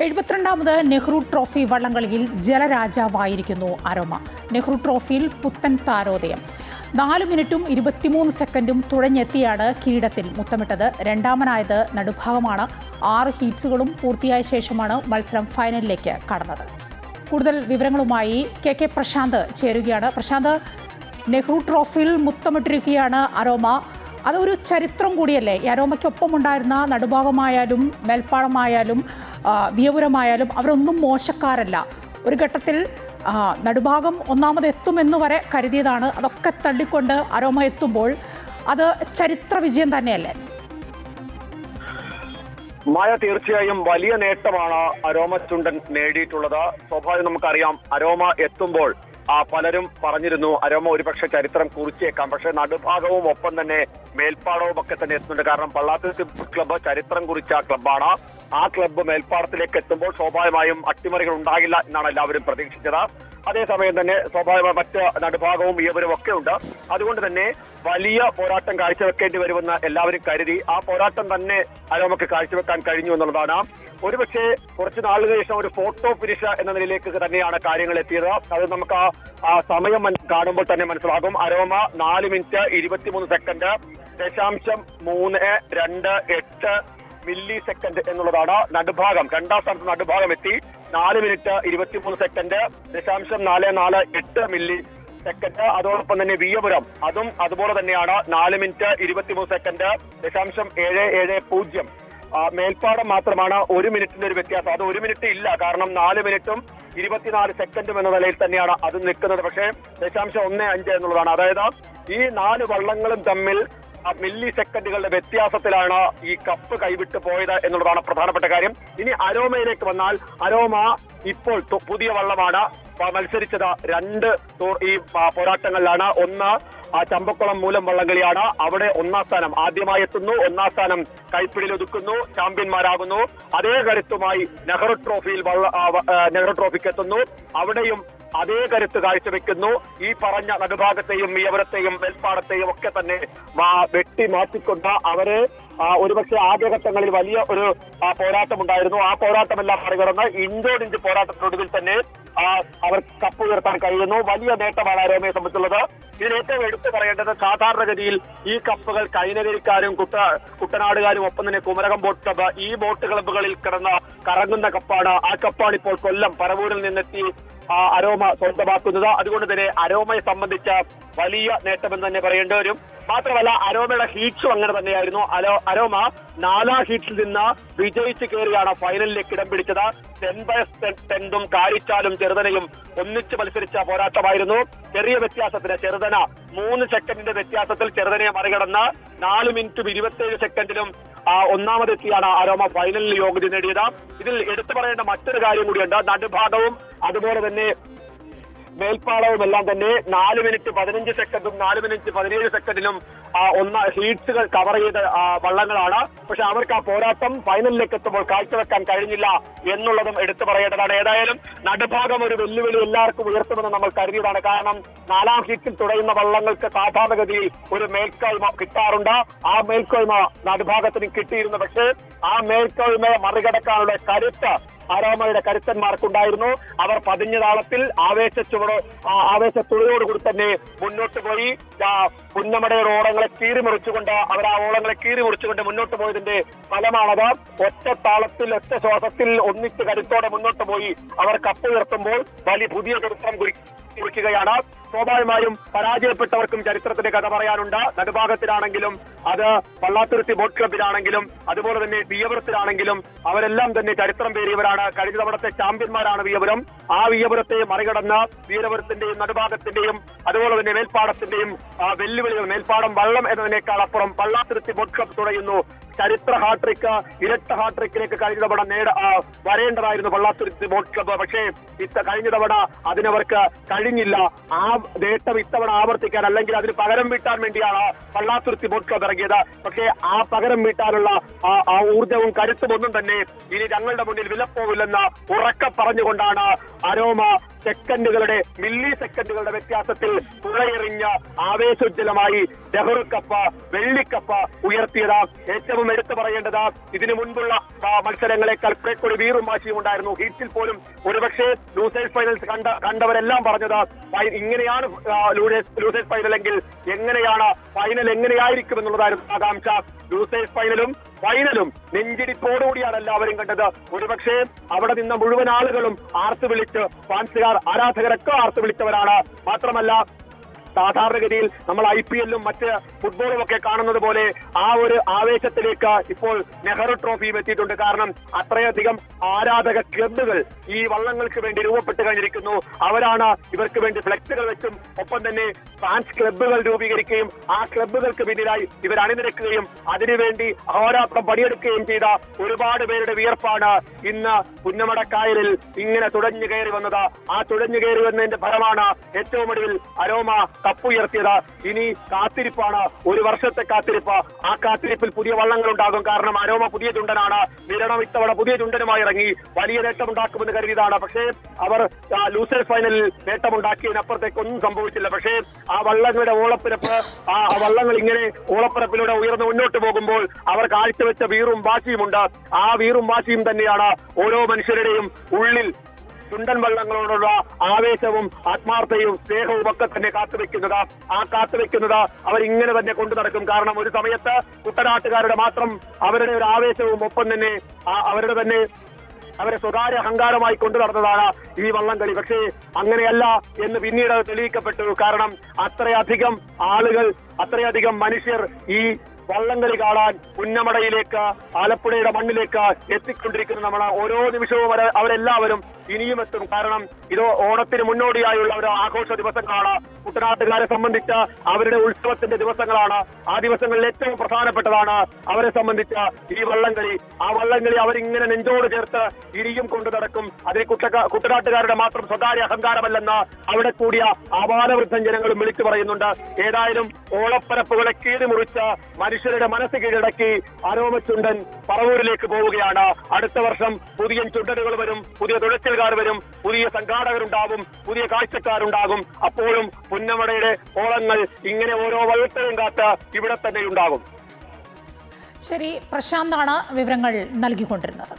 72ാമത് Nehru trophy വള്ളംകളിയിൽ ജലരാജാവായിരിക്കുന്നു aroma. Nehru ട്രോഫിയിൽ പുത്തൻ താരോദയം. 4 മിനിറ്റും 23 സെക്കൻഡും തുഴഞ്ഞെത്തിയാണ് കിരീടത്തിൽ മുത്തമിട്ടത്. രണ്ടാമനായത് നടുഭാഗമാണ്. 6 ഹീറ്റ്സുകളും പൂർത്തിയായ ശേഷമാണ് മത്സരം ഫൈനലിലേക്ക് കടന്നത്. കൂടുതൽ വിവരങ്ങളുമായി കെ പ്രശാന്ത് ചേരുകയാണ്. പ്രശാന്ത്, നെഹ്റു ട്രോഫിയിൽ മുത്തമിട്ടിരിക്കുകയാണ് അരോമ. അതൊരു ചരിത്രം കൂടിയല്ലേ? ഈ അരോമയ്ക്കൊപ്പം ഉണ്ടായിരുന്ന നടുഭാഗമായാലും മേൽപ്പാടമായാലും വിയപുരമായാലും അവരൊന്നും മോശക്കാരല്ല. ഒരു ഘട്ടത്തിൽ നടുഭാഗം ഒന്നാമത് എത്തുമെന്ന് വരെ കരുതിയതാണ്. അതൊക്കെ തള്ളിക്കൊണ്ട് അരോമ എത്തുമ്പോൾ അത് ചരിത്ര വിജയം തന്നെയല്ലേ? മായ, തീർച്ചയായും വലിയ നേട്ടമാണ് അരോമ ചുണ്ടൻ നേടിയിട്ടുള്ളത്. സ്വാഭാവികം നമുക്കറിയാം, അരോമ എത്തുമ്പോൾ പലരും പറഞ്ഞിരുന്നു അരോമ ഒരുപക്ഷെ ചരിത്രം കുറിച്ചേക്കാം. പക്ഷെ നടുഭാഗവും ഒപ്പം തന്നെ മേൽപ്പാടവും ഒക്കെ തന്നെ എത്തുന്നുണ്ട്. കാരണം പള്ളാത്തുരുത്തി ക്ലബ്ബ് ചരിത്രം കുറിച്ച ക്ലബ്ബാണ്. ആ ക്ലബ്ബ് മേൽപ്പാടത്തിലേക്ക് എത്തുമ്പോൾ സ്വാഭാവികമായും അട്ടിമറികൾ ഉണ്ടാകില്ല എന്നാണ് എല്ലാവരും പ്രതീക്ഷിച്ചത്. അതേസമയം തന്നെ സ്വാഭാവികമായി മറ്റ് നടുഭാഗവും വിയപുരം ഒക്കെ ഉണ്ട്. അതുകൊണ്ട് തന്നെ വലിയ പോരാട്ടം കാഴ്ചവെക്കേണ്ടി വരുമെന്ന് എല്ലാവരും കരുതി. ആ പോരാട്ടം തന്നെ അരോമയ്ക്ക് കാഴ്ചവെക്കാൻ കഴിഞ്ഞു എന്നുള്ളതാണ്. ഒരുപക്ഷെ കുറച്ച് നാളുകൾക്ക് ശേഷം ഒരു ഫോട്ടോ ഫിനിഷ് എന്ന നിലയിലേക്ക് തന്നെയാണ് കാര്യങ്ങൾ എത്തിയത്. അത് നമുക്ക് ആ സമയം കാണുമ്പോൾ തന്നെ മനസ്സിലാകും. Aroma 4 minute 23 second 0.328 milli second എന്നുള്ളതാണ് നടുഭാഗം. രണ്ടാം സ്ഥാനത്ത് നടുഭാഗം എത്തി. 4 മിനിറ്റ് 23 സെക്കൻഡ് 0.448 മില്ലി സെക്കൻഡ്. അതോടൊപ്പം തന്നെ വിയപുരം അതും അതുപോലെ തന്നെയാണ്. 4 മിനിറ്റ് 23 സെക്കൻഡ് 0.770. മേൽപ്പാടം മാത്രമാണ് 1 മിനിറ്റിന്റെ ഒരു വ്യത്യാസം. അത് 1 മിനിറ്റ് ഇല്ല, കാരണം 4 മിനിറ്റും 24 സെക്കൻഡും എന്ന നിലയിൽ തന്നെയാണ് അത് നിൽക്കുന്നത്. പക്ഷേ 0.15 എന്നുള്ളതാണ്. അതായത് ഈ 4 വള്ളങ്ങളും തമ്മിൽ മില്ലി സെക്കൻഡുകളുടെ വ്യത്യാസത്തിലാണ് ഈ കപ്പ് കൈവിട്ട് പോയത് എന്നുള്ളതാണ് പ്രധാനപ്പെട്ട കാര്യം. ഇനി അരോമയിലേക്ക് വന്നാൽ, അരോമ ഇപ്പോൾ പുതിയ വള്ളമാണ്. മത്സരിച്ചത് 2 ഈ പോരാട്ടങ്ങളിലാണ്. ഒന്ന് ചമ്പക്കുളം മൂലം വള്ളംകളിയാണ്. അവിടെ 1ാം സ്ഥാനം ആദ്യമായി എത്തുന്നു. 1ാം സ്ഥാനം കൈപ്പിടിയിൽ ഒതുക്കുന്നു, ചാമ്പ്യന്മാരാകുന്നു. അതേ കരുത്തുമായി നെഹ്റു ട്രോഫിക്ക് എത്തുന്നു. അവിടെയും അതേ കരുത്ത് കാഴ്ചവെക്കുന്നു. ഈ പറഞ്ഞ നടുഭാഗത്തെയും വിയപുരത്തെയും മേൽപ്പാടത്തെയും ഒക്കെ തന്നെ വെട്ടി മാറ്റിക്കൊണ്ട് അവരെ ഒരുപക്ഷെ ആദ്യഘട്ടങ്ങളിൽ വലിയ ഒരു പോരാട്ടമുണ്ടായിരുന്നു. ആ പോരാട്ടമെല്ലാം മറികടന്ന് ഇഞ്ചോടിഞ്ച് പോരാട്ടത്തിനൊടുവിൽ തന്നെ അവർ കപ്പ് ഉയർത്താൻ കഴിയുന്നു. വലിയ നേട്ടമാണ് അരോമയെ സംബന്ധിച്ചുള്ളത്. ഇതിൽ ഏറ്റവും എടുത്തു പറയേണ്ടത്, സാധാരണഗതിയിൽ ഈ കപ്പുകൾ കൈനകരിക്കാരും കുട്ടനാടുകാരും ഒപ്പം തന്നെ കുമരകം ബോട്ട് ക്ലബ്ബ് ഈ ബോട്ട് ക്ലബ്ബുകളിൽ കിടന്ന് കറങ്ങുന്ന കപ്പാണ്. ആ കപ്പാണ് ഇപ്പോൾ കൊല്ലം പറവൂരിൽ നിന്നെത്തി അരോമ സ്വന്തമാക്കുന്നത്. അതുകൊണ്ട് തന്നെ അരോമയെ സംബന്ധിച്ച വലിയ നേട്ടമെന്ന് തന്നെ പറയേണ്ടി വരും. മാത്രമല്ല, അരോമയുടെ ഹീറ്റ്സും അങ്ങനെ തന്നെയായിരുന്നു. അരോമ 4ാം ഹീറ്റ്സിൽ നിന്ന് വിജയിച്ച് കയറിയാണ് ഫൈനലിലേക്ക് ഇടം പിടിച്ചത്. 10/10 കാരിച്ചാലും ചെറുതനയും ഒന്നിച്ച് മത്സരിച്ച പോരാട്ടമായിരുന്നു. ചെറിയ വ്യത്യാസത്തിന് ചെറുതന 3 സെക്കൻഡിന്റെ വ്യത്യാസത്തിൽ ചെറുതനയെ മറികടന്ന് 4 മിനിറ്റും 27 സെക്കൻഡിലും ഒന്നാമതെത്തിയാണ് അരോമ ഫൈനലിൽ യോഗ്യത നേടിയത്. ഇതിൽ എടുത്തു പറയേണ്ട മറ്റൊരു കാര്യം കൂടിയുണ്ട്. നടുഭാഗവും അതുപോലെ തന്നെ മേൽപ്പാടവും എല്ലാം തന്നെ 4 മിനിറ്റ് 15 സെക്കൻഡും 4 മിനിറ്റ് 17 സെക്കൻഡിലും ഹീറ്റ്സുകൾ കവർ ചെയ്ത വള്ളങ്ങളാണ്. പക്ഷെ അവർക്ക് ആ പോരാട്ടം ഫൈനലിലേക്ക് എത്തുമ്പോൾ കാഴ്ചവെക്കാൻ കഴിഞ്ഞില്ല എന്നുള്ളതും എടുത്തു പറയേണ്ടതാണ്. ഏതായാലും നടുഭാഗം ഒരു വെല്ലുവിളി എല്ലാവർക്കും ഉയർത്തുമെന്ന് നമ്മൾ കരുതിയതാണ്. കാരണം 4ാം ഹീറ്റിൽ തുടയുന്ന വള്ളങ്ങൾക്ക് സാധാരണഗതിയിൽ ഒരു മേൽക്കോയ്മ കിട്ടാറുണ്ട്. ആ മേൽക്കോയ്മ നടുഭാഗത്തിന് കിട്ടിയിരുന്നു. പക്ഷേ ആ മേൽക്കോയ്മയെ മറികടക്കാനുള്ള കരുത്ത് അരോമയുടെ കരുത്തന്മാർക്കുണ്ടായിരുന്നു. അവർ പതിഞ്ഞ താളത്തിൽ ആവേശത്തുള്ളിയോടുകൂടി തന്നെ മുന്നോട്ട് പോയി. പുന്നമടയുടെ ഓളങ്ങളെ കീറിമുറിച്ചുകൊണ്ട് മുന്നോട്ട് പോയതിന്റെ ഫലമാണത്. ഒറ്റ താളത്തിൽ ഒറ്റ ശ്വാസത്തിൽ ഒന്നിച്ച് കരുത്തോടെ മുന്നോട്ട് പോയി അവർ കപ്പ് ഉയർത്തുമ്പോൾ വലിയ പുതിയ ചരിത്രം കുറിക്കുകയാണ്. സ്വാഭാവികമായും പരാജയപ്പെട്ടവർക്കും ചരിത്രത്തിന്റെ കഥ പറയാനുണ്ട്. നടുഭാഗത്തിലാണെങ്കിലും അത് പള്ളാത്തുരുത്തി ബോട്ട് ക്ലബിലാണെങ്കിലും അതുപോലെ തന്നെ വിയപുരത്തിലാണെങ്കിലും അവരെല്ലാം തന്നെ ചരിത്രം പേറിയവരാണ്. കഴിഞ്ഞ തവണത്തെ ചാമ്പ്യന്മാരാണ് വിയപുരം. ആ വിയപുരത്തെ മറികടന്ന് വിയപുരത്തിന്റെയും നടുഭാഗത്തിന്റെയും അതുപോലെ തന്നെ മേൽപ്പാടത്തിന്റെയും വെല്ലുവിളികൾ, മേൽപ്പാടം വള്ളം എന്നതിനേക്കാൾ അപ്പുറം പള്ളാത്തുരുത്തി ബോട്ട് ക്ലബ് തുടയുന്നു. ചരിത്ര ഹാട്രിക്ക്, ഇരട്ട ഹാട്രിക്കിലേക്ക് കഴിഞ്ഞ തവണ വരേണ്ടതായിരുന്നു പള്ളാത്തുരുത്തി ബോട്ട് ക്ലബ്ബ്. പക്ഷേ കഴിഞ്ഞ തവണ അതിനവർക്ക് കഴിഞ്ഞില്ല. ആ നേട്ടം ഇത്തവണ ആവർത്തിക്കാൻ, അല്ലെങ്കിൽ അതിന് പകരം വീട്ടാൻ വേണ്ടിയാണ് പള്ളാത്തുരുത്തി ബോട്ട് ക്ലബ്ബ് ഇറങ്ങിയത്. പക്ഷേ ആ പകരം വീട്ടാനുള്ള ആ ഊർജവും കരുത്തും ഒന്നും തന്നെ ഇനി ഞങ്ങളുടെ മുന്നിൽ വിലപ്പോവില്ലെന്ന് ഉറക്കെ പറഞ്ഞുകൊണ്ടാണ് അരോമ സെക്കൻഡുകളുടെ മില്ലി സെക്കൻഡുകളുടെ വ്യത്യാസത്തിൽ തുഴയെറിഞ്ഞ ആവേശോജ്വലമായി നെഹ്റു കപ്പ് വെള്ളിക്കപ്പ് ഉയർത്തിയത്. ഏറ്റവും എടുത്തു പറയേണ്ടത് ഇതിനു മുൻപുള്ള മത്സരങ്ങളെക്കാൾ കുറേക്കൂടി വീറും വാശിയും ഉണ്ടായിരുന്നു. ഹീറ്റ്സിൽ പോലും ഒരുപക്ഷെ ലൂസേഴ്സ് ഫൈനൽസ് കണ്ടവരെല്ലാം പറഞ്ഞത് ഇങ്ങനെയാണ് ലൂസേഴ്സ് ഫൈനലെങ്കിൽ എങ്ങനെയാണ് ഫൈനൽ എങ്ങനെയായിരിക്കും എന്നുള്ളതായിരുന്നു ആകാംക്ഷ. ലൂസേഴ്സ് ഫൈനലും നെഞ്ചിടിപ്പോടുകൂടിയാണ് എല്ലാവരും കണ്ടത്. ഒരുപക്ഷെ അവിടെ നിന്ന മുഴുവൻ ആളുകളും ആർത്തു വിളിച്ച് ഫാൻസുകാർ ആരാധകരൊക്കെ ആർത്തു വിളിച്ചവരാണ്. മാത്രമല്ല സാധാരണഗതിയിൽ നമ്മൾ IPL-ഉം മറ്റ് ഫുട്ബോളും ഒക്കെ കാണുന്നത് പോലെ ആ ഒരു ആവേശത്തിലേക്ക് ഇപ്പോൾ നെഹ്റു ട്രോഫിയും എത്തിയിട്ടുണ്ട്. കാരണം അത്രയധികം ആരാധക ക്ലബ്ബുകൾ ഈ വള്ളങ്ങൾക്ക് വേണ്ടി രൂപപ്പെട്ട് കഴിഞ്ഞിരിക്കുന്നു. അവരാണ് ഇവർക്ക് വേണ്ടി ഫ്ലെക്സുകൾ വെച്ചും ഒപ്പം തന്നെ ഫാൻസ് ക്ലബ്ബുകൾ രൂപീകരിക്കുകയും ആ ക്ലബ്ബുകൾക്ക് പിന്നിലായി ഇവർ അണിനിരക്കുകയും അതിനുവേണ്ടി അഹോരാത്രം പണിയെടുക്കുകയും ചെയ്ത ഒരുപാട് പേരുടെ വിയർപ്പാണ് ഇന്ന് പുന്നമടക്കായലിൽ ഇങ്ങനെ തുഴഞ്ഞു കയറി വന്നത്. ആ തുഴഞ്ഞു കയറി വന്നതിന്റെ ഫലമാണ് ഏറ്റവും ഒടുവിൽ അരോമ കപ്പുയർത്തിയത്. ഇനി കാത്തിരിപ്പാണ്, ഒരു വർഷത്തെ കാത്തിരിപ്പ്. ആ കാത്തിരിപ്പിൽ പുതിയ വള്ളങ്ങൾ ഉണ്ടാകും. കാരണം അരോമ പുതിയ ചുണ്ടനാണ്. വിരണം ഇത്തവണ പുതിയ ചുണ്ടനുമായി ഇറങ്ങി വലിയ നേട്ടമുണ്ടാക്കുമെന്ന് കരുതിയതാണ്. പക്ഷേ അവർ ലൂസേഴ്സ് ഫൈനലിൽ നേട്ടമുണ്ടാക്കിയതിനപ്പുറത്തേക്ക് ഒന്നും സംഭവിച്ചില്ല. പക്ഷേ ആ വള്ളങ്ങളുടെ ഓളപ്പിരപ്പ്, ആ വള്ളങ്ങൾ ഇങ്ങനെ ഓളപ്പിരപ്പിലൂടെ ഉയർന്ന് മുന്നോട്ട് പോകുമ്പോൾ അവർ കാഴ്ചവെച്ച വീറും വാശിയുമുണ്ട്. ആ വീറും വാശിയും തന്നെയാണ് ഓരോ മനുഷ്യരുടെയും ഉള്ളിൽ ചുണ്ടൻ വള്ളങ്ങളോടുള്ള ആവേശവും ആത്മാർത്ഥയും സ്നേഹവും ഒക്കെ തന്നെ കാത്തുവെക്കുന്നത്. ആ കാത്തുവെക്കുന്നത് അവർ ഇങ്ങനെ തന്നെ കൊണ്ടു നടക്കും. കാരണം ഒരു സമയത്ത് കുട്ടനാട്ടുകാരുടെ മാത്രം അവരുടെ ഒരു ആവേശവും ഒപ്പം തന്നെ അവരെ സ്വകാര്യ അഹങ്കാരമായി കൊണ്ടു നടന്നതാണ് ഈ വള്ളംകളി. പക്ഷേ അങ്ങനെയല്ല എന്ന് പിന്നീട് തെളിയിക്കപ്പെട്ടു. കാരണം അത്രയധികം ആളുകൾ, അത്രയധികം മനുഷ്യർ ഈ വള്ളംകളി കാണാൻ പുന്നമടയിലേക്ക്, ആലപ്പുഴയുടെ മണ്ണിലേക്ക് എത്തിക്കൊണ്ടിരിക്കുന്ന നമ്മൾ ഓരോ നിമിഷവും അവരെല്ലാവരും ഇനിയും എത്തും. കാരണം ഇത് ഓണത്തിന് മുന്നോടിയായുള്ള ഒരു ആഘോഷ ദിവസങ്ങളാണ്. കുട്ടനാട്ടുകാരെ സംബന്ധിച്ച് അവരുടെ ഉത്സവത്തിന്റെ ദിവസങ്ങളാണ്. ആ ദിവസങ്ങളിൽ ഏറ്റവും പ്രധാനപ്പെട്ടതാണ് അവരെ സംബന്ധിച്ച് ഈ വള്ളംകളി. ആ വള്ളംകളി അവരിങ്ങനെ നെഞ്ചോട് ചേർത്ത് ഇനിയും കൊണ്ടു നടക്കും. അതിന് കുട്ടനാട്ടുകാരുടെ മാത്രം സ്വകാര്യ അഹങ്കാരമല്ലെന്ന് അവിടെ കൂടിയ ആപാലവൃദ്ധം ജനങ്ങളും വിളിച്ചു പറയുന്നുണ്ട്. ഏതായാലും ഓളപ്പരപ്പുകളെ കീറിമുറിച്ച് മനുഷ്യരുടെ മനസ്സ് കീഴടക്കി അരോമച്ചുണ്ടൻ പറവൂരിലേക്ക് പോവുകയാണ്. അടുത്ത വർഷം പുതിയ ചുണ്ടനുകൾ വരും, പുതിയ തുഴച്ചിൽക്കാർ വരും, പുതിയ സംഘാടകരുണ്ടാവും, പുതിയ കാഴ്ചക്കാരുണ്ടാകും. അപ്പോഴും പുന്നമടയുടെ ഓളങ്ങൾ ഇങ്ങനെ ഓരോ വള്ളത്തെയും കാത്ത് ഇവിടെ തന്നെ ഉണ്ടാകും. ശരി, പ്രശാന്താണ് വിവരങ്ങൾ നൽകിക്കൊണ്ടിരുന്നത്.